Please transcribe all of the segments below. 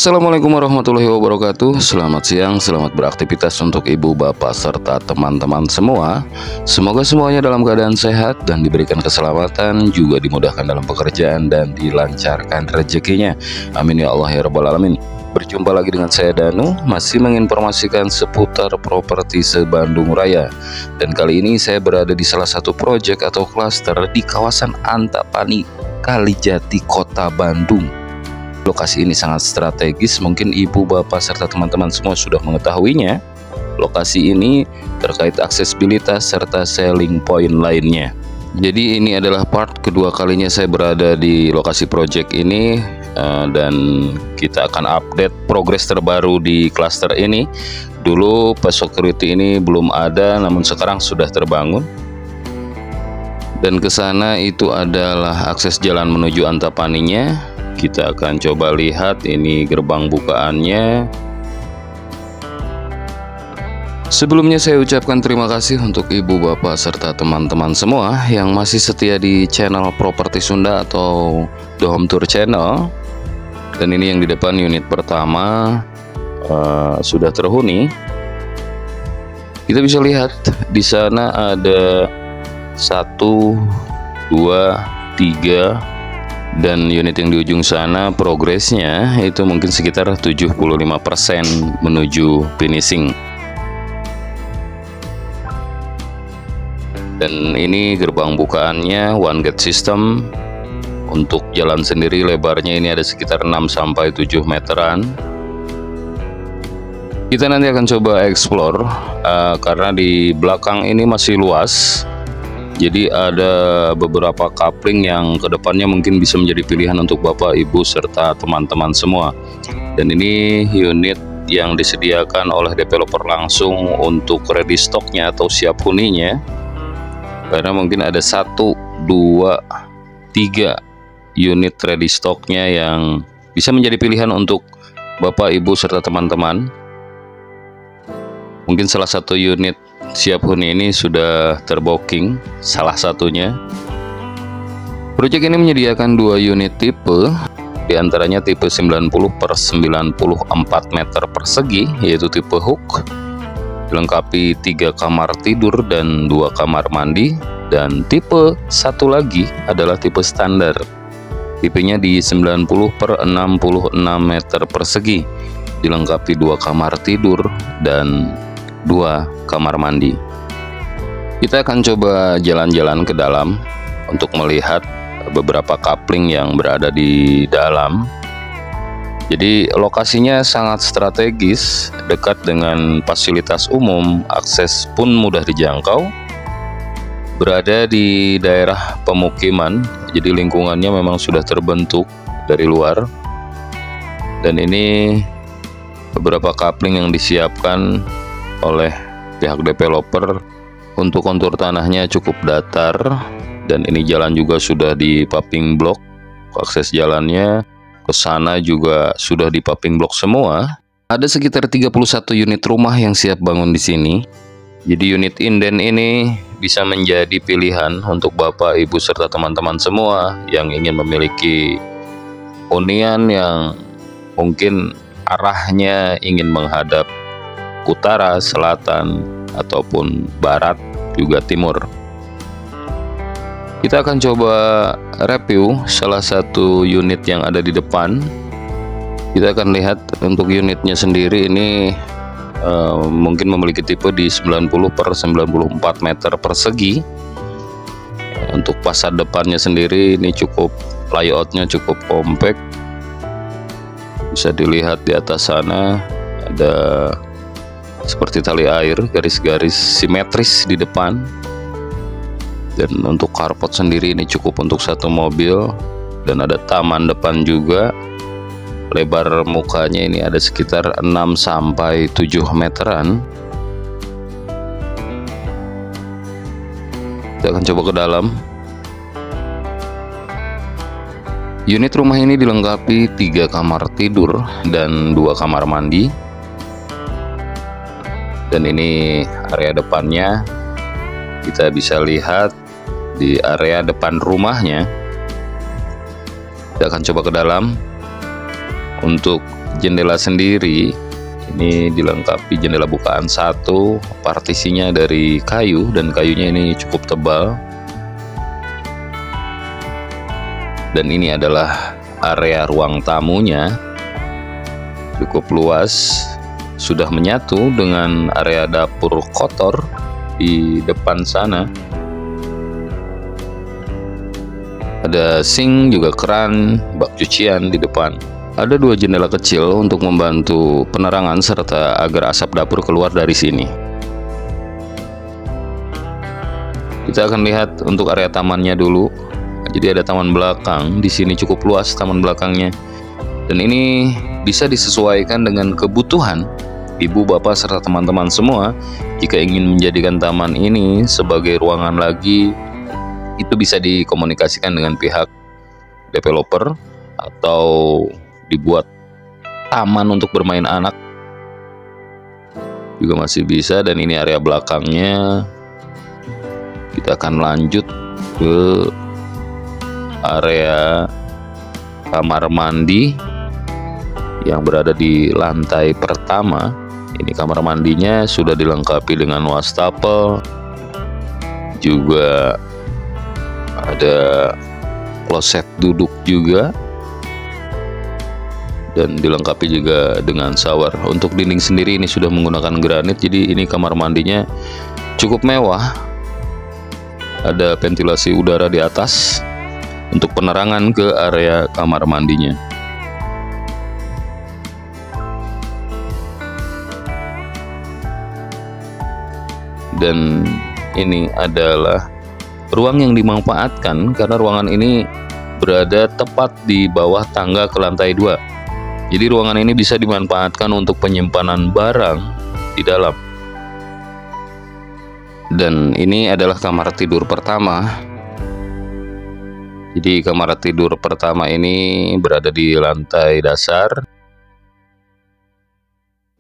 Assalamualaikum warahmatullahi wabarakatuh. Selamat siang, selamat beraktivitas untuk ibu, bapak, serta teman-teman semua. Semoga semuanya dalam keadaan sehat dan diberikan keselamatan, juga dimudahkan dalam pekerjaan dan dilancarkan rezekinya. Amin ya Allah ya Rabbal Alamin. Berjumpa lagi dengan saya Danu, masih menginformasikan seputar properti se-Bandung Raya. Dan kali ini saya berada di salah satu proyek atau klaster di kawasan Antapani, Kalijati, Kota Bandung. Lokasi ini sangat strategis, mungkin ibu, bapak, serta teman-teman semua sudah mengetahuinya. Lokasi ini terkait aksesibilitas serta selling point lainnya. Jadi ini adalah part kedua kalinya saya berada di lokasi project ini, dan kita akan update progres terbaru di klaster ini. Dulu pas security ini belum ada, namun sekarang sudah terbangun. Dan ke sana itu adalah akses jalan menuju Antapaninya. Kita akan coba lihat, ini gerbang bukaannya. Sebelumnya saya ucapkan terima kasih untuk ibu, bapak, serta teman-teman semua yang masih setia di channel Properti Sunda atau The Home Tour Channel. Dan ini yang di depan unit pertama sudah terhuni. Kita bisa lihat di sana ada 1, 2, 3. Dan unit yang di ujung sana progresnya itu mungkin sekitar 75% menuju finishing. Dan ini gerbang bukaannya one gate system. Untuk jalan sendiri lebarnya ini ada sekitar 6-7 meteran. Kita nanti akan coba explore karena di belakang ini masih luas. Jadi ada beberapa coupling yang kedepannya mungkin bisa menjadi pilihan untuk bapak, ibu, serta teman-teman semua. Dan ini unit yang disediakan oleh developer langsung untuk ready stocknya atau siap huninya. Karena mungkin ada 1, 2, 3 unit ready stocknya yang bisa menjadi pilihan untuk bapak, ibu, serta teman-teman. Mungkin salah satu unit siap huni ini sudah terbooking, salah satunya. Proyek ini menyediakan 2 unit tipe, diantaranya tipe 90/94 meter persegi, yaitu tipe hook, dilengkapi 3 kamar tidur dan 2 kamar mandi. Dan tipe satu lagi adalah tipe standar, tipenya di 90/66 meter persegi, dilengkapi 2 kamar tidur dan 2 kamar mandi. Kita akan coba jalan-jalan ke dalam untuk melihat beberapa coupling yang berada di dalam. Jadi lokasinya sangat strategis, dekat dengan fasilitas umum, akses pun mudah dijangkau. Berada di daerah pemukiman, jadi lingkungannya memang sudah terbentuk dari luar. Dan ini beberapa coupling yang disiapkan oleh pihak developer. Untuk kontur tanahnya cukup datar, dan ini jalan juga sudah di paving block. Akses jalannya ke sana juga sudah di paving block semua. Ada sekitar 31 unit rumah yang siap bangun di sini. Jadi unit inden ini bisa menjadi pilihan untuk bapak, ibu, serta teman-teman semua yang ingin memiliki hunian yang mungkin arahnya ingin menghadap utara, selatan, ataupun barat, juga timur. Kita akan coba review salah satu unit yang ada di depan. Kita akan lihat untuk unitnya sendiri ini mungkin memiliki tipe di 90/94 meter persegi. Untuk fasad depannya sendiri ini cukup, layoutnya cukup kompak. Bisa dilihat di atas sana ada seperti tali air, garis-garis simetris di depan. Dan untuk carport sendiri ini cukup untuk 1 mobil. Dan ada taman depan juga. Lebar mukanya ini ada sekitar 6-7 meteran. Kita akan coba ke dalam. Unit rumah ini dilengkapi 3 kamar tidur dan 2 kamar mandi. Dan ini area depannya, kita bisa lihat di area depan rumahnya. Kita akan coba ke dalam. Untuk jendela sendiri ini dilengkapi jendela bukaan satu, partisinya dari kayu dan kayunya ini cukup tebal. Dan ini adalah area ruang tamunya, cukup luas, sudah menyatu dengan area dapur kotor di depan sana. Ada sink, juga keran, bak cucian di depan. Ada dua jendela kecil untuk membantu penerangan serta agar asap dapur keluar dari sini. Kita akan lihat untuk area tamannya dulu. Jadi ada taman belakang, di sini cukup luas taman belakangnya. Dan ini bisa disesuaikan dengan kebutuhan ibu, bapak, serta teman-teman semua. Jika ingin menjadikan taman ini sebagai ruangan lagi, itu bisa dikomunikasikan dengan pihak developer atau dibuat taman untuk bermain anak juga masih bisa. Dan ini area belakangnya. Kita akan lanjut ke area kamar mandi yang berada di lantai pertama. Ini kamar mandinya sudah dilengkapi dengan wastafel, juga ada kloset duduk juga, dan dilengkapi juga dengan shower. Untuk dinding sendiri ini sudah menggunakan granit, jadi ini kamar mandinya cukup mewah. Ada ventilasi udara di atas untuk penerangan ke area kamar mandinya. Dan ini adalah ruang yang dimanfaatkan karena ruangan ini berada tepat di bawah tangga ke lantai 2. Jadi ruangan ini bisa dimanfaatkan untuk penyimpanan barang di dalam. Dan ini adalah kamar tidur pertama. Jadi kamar tidur pertama ini berada di lantai dasar.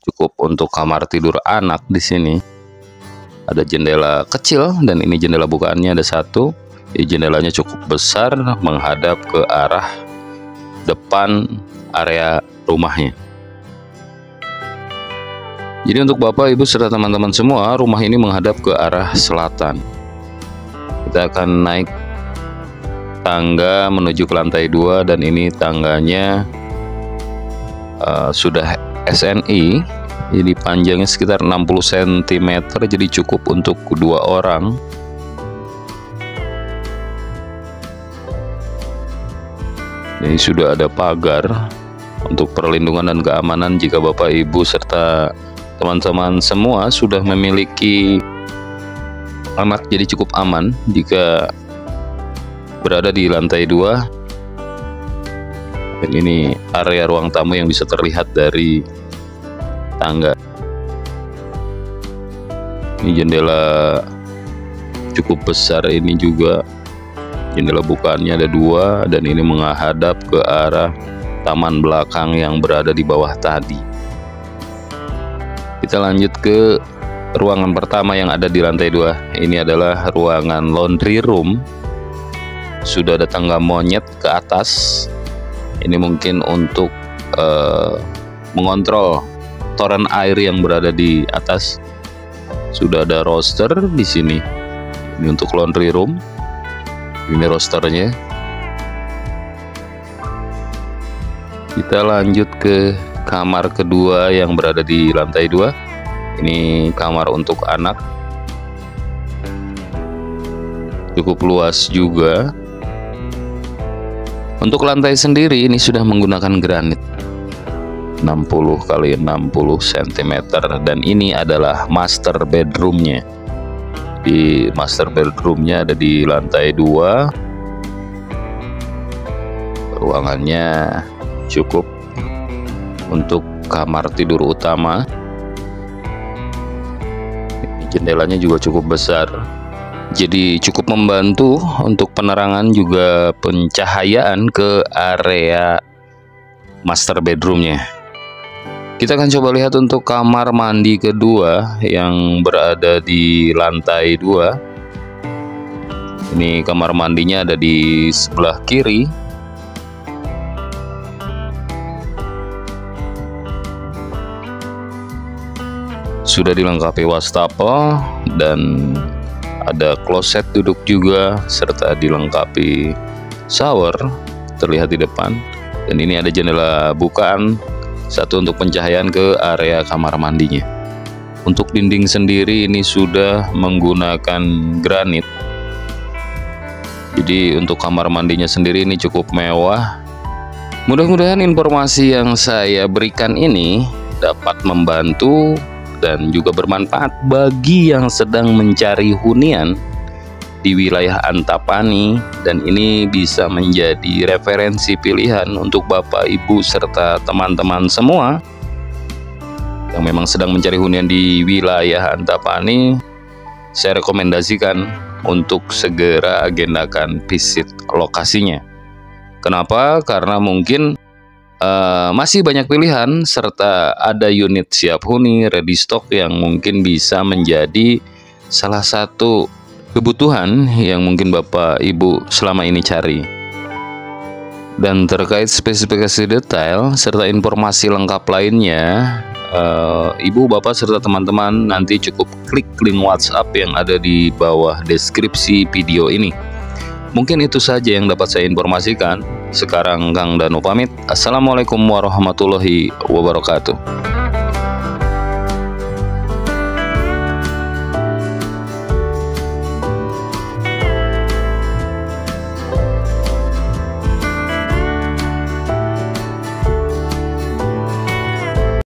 Cukup untuk kamar tidur anak di sini. Ada jendela kecil dan ini jendela bukaannya ada satu. Jendelanya cukup besar menghadap ke arah depan area rumahnya. Jadi untuk bapak, ibu, serta teman-teman semua, rumah ini menghadap ke arah selatan. Kita akan naik tangga menuju ke lantai 2 dan ini tangganya sudah SNI. Jadi panjangnya sekitar 60 cm, jadi cukup untuk kedua orang. Ini sudah ada pagar untuk perlindungan dan keamanan jika bapak, ibu, serta teman-teman semua sudah memiliki anak, jadi cukup aman jika berada di lantai 2. Dan ini area ruang tamu yang bisa terlihat dari tangga. Ini jendela cukup besar ini juga. Jendela bukaannya ada 2 dan ini menghadap ke arah taman belakang yang berada di bawah tadi. Kita lanjut ke ruangan pertama yang ada di lantai 2. Ini adalah ruangan laundry room. Sudah ada tangga monyet ke atas. Ini mungkin untuk mengontrol toren air yang berada di atas. Sudah ada roster di sini. Ini untuk laundry room. Ini rosternya. Kita lanjut ke kamar kedua yang berada di lantai 2. Ini kamar untuk anak. Cukup luas juga. Untuk lantai sendiri ini sudah menggunakan granit 60 x 60 cm dan ini adalah master bedroomnya. Di master bedroomnya ada di lantai 2. Ruangannya cukup untuk kamar tidur utama. Jendelanya juga cukup besar, jadi cukup membantu untuk penerangan juga pencahayaan ke area master bedroomnya. Kita akan coba lihat untuk kamar mandi kedua yang berada di lantai 2. Ini kamar mandinya ada di sebelah kiri. Sudah dilengkapi wastafel dan ada kloset duduk juga, serta dilengkapi shower terlihat di depan. Dan ini ada jendela bukaan, satu untuk pencahayaan ke area kamar mandinya. Untuk dinding sendiri ini sudah menggunakan granit. Jadi untuk kamar mandinya sendiri ini cukup mewah. Mudah-mudahan informasi yang saya berikan ini dapat membantu dan juga bermanfaat bagi yang sedang mencari hunian di wilayah Antapani, dan ini bisa menjadi referensi pilihan untuk Bapak, Ibu, serta teman-teman semua yang memang sedang mencari hunian di wilayah Antapani. Saya rekomendasikan untuk segera agendakan visit lokasinya. Kenapa? Karena mungkin masih banyak pilihan, serta ada unit siap huni ready stock yang mungkin bisa menjadi salah satu kebutuhan yang mungkin Bapak Ibu selama ini cari. Dan terkait spesifikasi detail serta informasi lengkap lainnya, Ibu, Bapak, serta teman-teman nanti cukup klik link WhatsApp yang ada di bawah deskripsi video ini. Mungkin itu saja yang dapat saya informasikan. Sekarang Kang Danu pamit. Assalamualaikum warahmatullahi wabarakatuh.